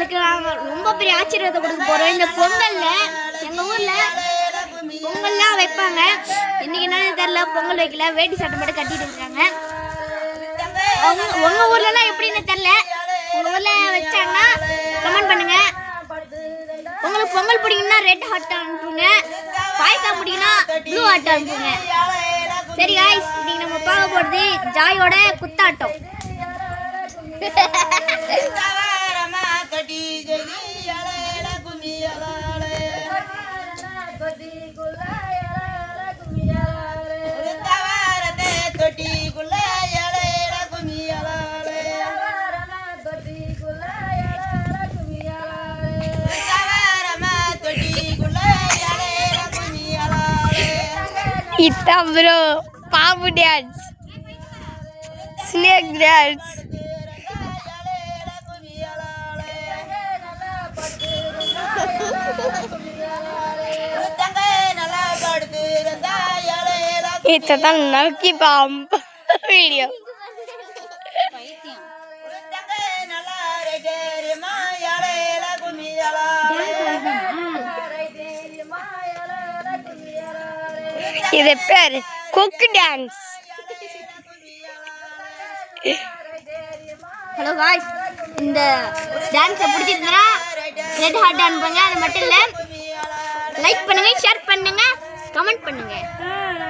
உங்களுக்கு ரொம்ப பெரிய ஆச்சரியத்தை கொடுக்க போறோம். இந்த பொங்கல்ல எங்க ஊர்ல பொங்கல்லாம் வைப்பாங்க. இன்னைக்கு என்னன்னு தெரியல, பொங்கல் வைக்கல, வேட்டி சட்டை மட்டும் கட்டிட்டு இருக்காங்க. உங்க ஊர்ல எல்லாம் எப்படின்னு தெரியல. உங்க ஊர்ல வச்சாங்கன்னா கமெண்ட் பண்ணுங்க. உங்களுக்கு பொங்கல் பிடிக்கும்னா ரெட் ஹார்ட் அனுப்புங்க, பாயசம் பிடிக்கும்னா ப்ளூ ஹார்ட் அனுப்புங்க. சரி गाइस, இன்னைக்கு நம்ம பார்க்க போறது ஜாயோட குத்தாட்டம். It's bro, Pavu dance, snake dance. It's a lucky bomb video. இது பேர் குக் டான்ஸ். ஹலோ गाइस, இந்த டான்ஸை பிடிச்சிருந்தா ரெட் ஹார்ட் அனுப்புங்க. அது மட்டும் இல்லை, லைக் பண்ணுங்க, ஷேர் பண்ணுங்க, கமெண்ட் பண்ணுங்க.